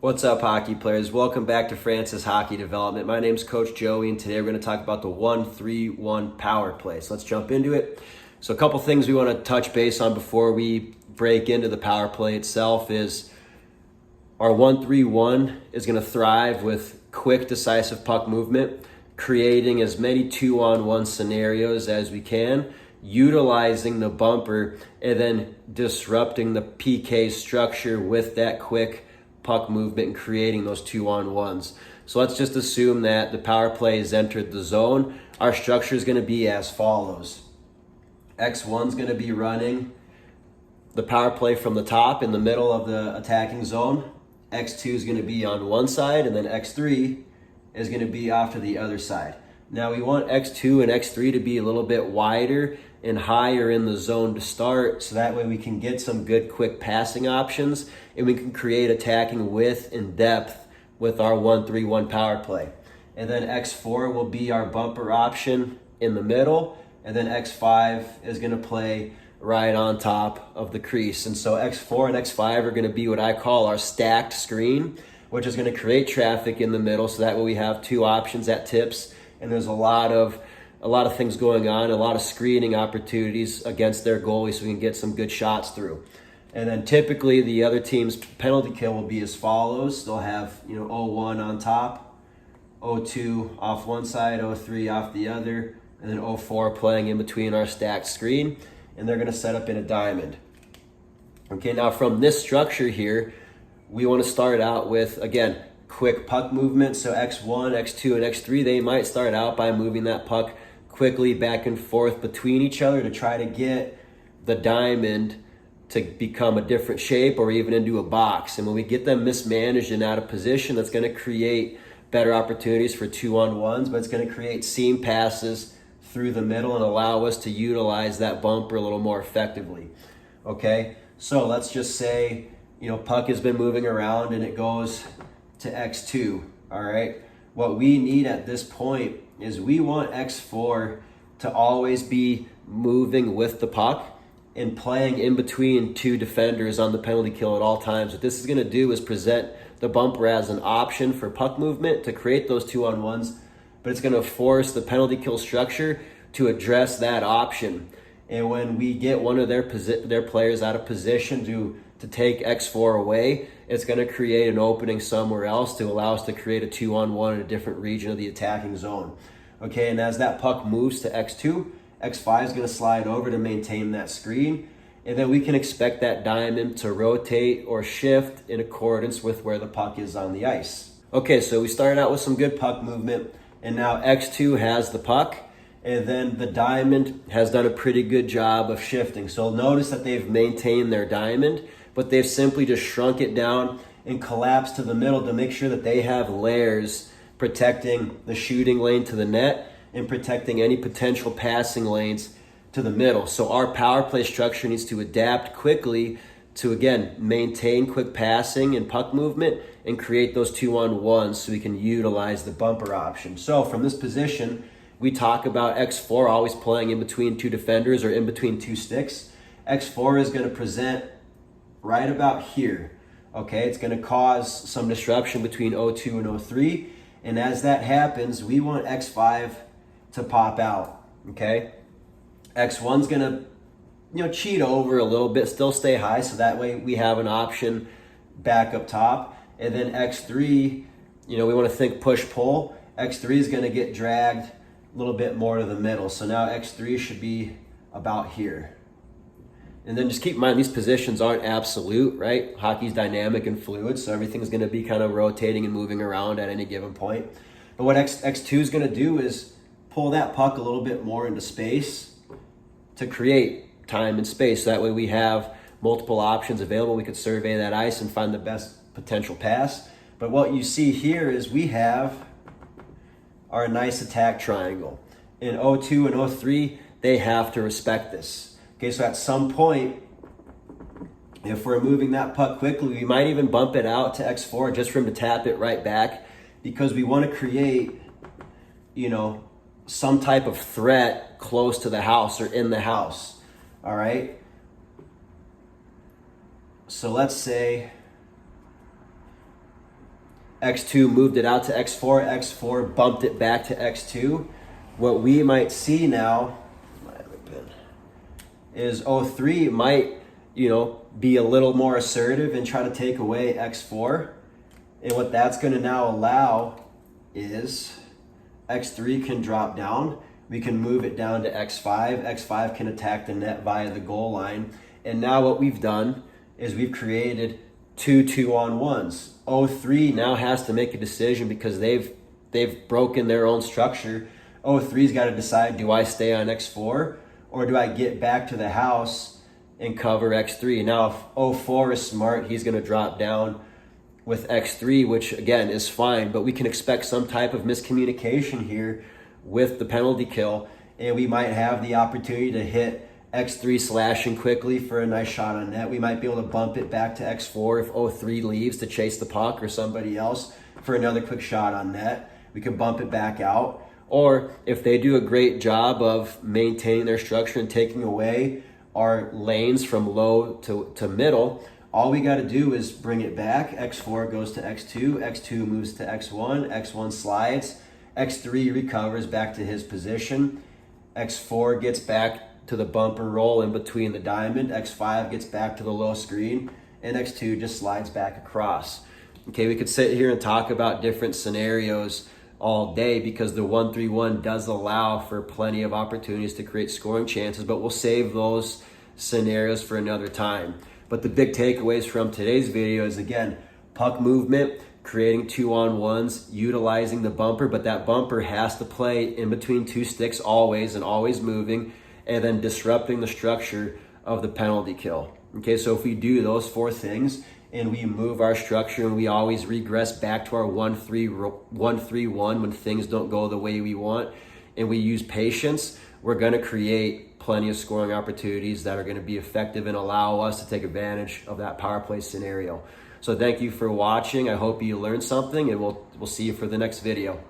What's up, hockey players? Welcome back to Francis Hockey Development. My name's Coach Joey, and today we're going to talk about the 1-3-1 power play. So let's jump into it. So a couple things we want to touch base on before we break into the power play itself is our 1-3-1 is going to thrive with quick, decisive puck movement, creating as many 2-on-1 scenarios as we can, utilizing the bumper, and then disrupting the PK structure with that quick puck movement and creating those 2-on-1s. So let's just assume that the power play has entered the zone. Our structure is going to be as follows. X1 is going to be running the power play from the top in the middle of the attacking zone. X2 is going to be on one side, and then X3 is going to be off to the other side. Now we want X2 and X3 to be a little bit wider and higher in the zone to start, so that way we can get some good quick passing options and we can create attacking width and depth with our 1-3-1 power play. And then X4 will be our bumper option in the middle, and then X5 is going to play right on top of the crease. And so X4 and X5 are going to be what I call our stacked screen, which is going to create traffic in the middle, so that way we have two options at tips, and there's a lot of things going on, a lot of screening opportunities against their goalie, so we can get some good shots through. And then typically the other team's penalty kill will be as follows. They'll have 0-1 on top, 0-2 off one side, 0-3 off the other, and then 0-4 playing in between our stacked screen, and they're going to set up in a diamond. Okay, now from this structure here, we want to start out with, again, quick puck movement. So X1, X2, and X3, they might start out by moving that puck quickly back and forth between each other to try to get the diamond to become a different shape or even into a box. And when we get them mismanaged and out of position, that's going to create better opportunities for 2-on-1s, but it's going to create seam passes through the middle and allow us to utilize that bumper a little more effectively. Okay, so let's just say, puck has been moving around and it goes to X2, all right? What we need at this point is we want X4 to always be moving with the puck and playing in between two defenders on the penalty kill at all times. What this is going to do is present the bumper as an option for puck movement to create those 2-on-1s, but it's going to force the penalty kill structure to address that option. And when we get one of their players out of position to take X4 away, it's going to create an opening somewhere else to allow us to create a 2-on-1 in a different region of the attacking zone. Okay, and as that puck moves to X2, X5 is going to slide over to maintain that screen, and then we can expect that diamond to rotate or shift in accordance with where the puck is on the ice. Okay, so we started out with some good puck movement, and now X2 has the puck, and then the diamond has done a pretty good job of shifting. So notice that they've maintained their diamond, but they've simply just shrunk it down and collapsed to the middle to make sure that they have layers protecting the shooting lane to the net and protecting any potential passing lanes to the middle. So our power play structure needs to adapt quickly to, again, maintain quick passing and puck movement and create those 2-on-1s so we can utilize the bumper option. So from this position, we talk about X4 always playing in between two defenders or in between two sticks. X4 is going to present right about here. Okay, it's going to cause some disruption between 0-2 and 0-3. And as that happens, we want X5 to pop out. Okay, X1's going to cheat over a little bit, still stay high, so that way we have an option back up top. And then X3, we want to think push-pull. X3 is going to get dragged a little bit more to the middle. So now X3 should be about here. And then just keep in mind, these positions aren't absolute, right? Hockey's dynamic and fluid, so everything's going to be kind of rotating and moving around at any given point. But what X2 is going to do is pull that puck a little bit more into space to create time and space. So that way we have multiple options available. We could survey that ice and find the best potential pass. But what you see here is we have our nice attack triangle. In 0-2 and 0-3, they have to respect this. Okay, so at some point, if we're moving that puck quickly, we might even bump it out to X4 just for him to tap it right back, because we want to create, some type of threat close to the house or in the house. All right. So let's say X2 moved it out to X4, X4 bumped it back to X2. What we might see now is O3 might, be a little more assertive and try to take away X4. And what that's going to now allow is X3 can drop down. We can move it down to X5. X5 can attack the net via the goal line. And now what we've done is we've created two 2-on-1s. O3 now has to make a decision because they've broken their own structure. O3's got to decide, do I stay on X4 or do I get back to the house and cover X3? Now, if O4 is smart, he's going to drop down with X3, which again is fine, but we can expect some type of miscommunication here with the penalty kill, and we might have the opportunity to hit X3 slashing quickly for a nice shot on net. We might be able to bump it back to X4 if O3 leaves to chase the puck or somebody else for another quick shot on net. We can bump it back out. Or if they do a great job of maintaining their structure and taking away our lanes from low to middle, all we got to do is bring it back. X4 goes to X2, X2 moves to X1, X1 slides, X3 recovers back to his position, X4 gets back to the bump and roll in between the diamond, X5 gets back to the low screen, and X2 just slides back across. Okay, we could sit here and talk about different scenarios all day because the 1-3-1 does allow for plenty of opportunities to create scoring chances, but we'll save those scenarios for another time. But the big takeaways from today's video is, again, puck movement, creating 2-on-1s, utilizing the bumper, but that bumper has to play in between two sticks always and always moving, and then disrupting the structure of the penalty kill. Okay, so if we do those four things and we move our structure and we always regress back to our 1-3-1 when things don't go the way we want, and we use patience, we're going to create plenty of scoring opportunities that are going to be effective and allow us to take advantage of that power play scenario. So thank you for watching. I hope you learned something, and we'll see you for the next video.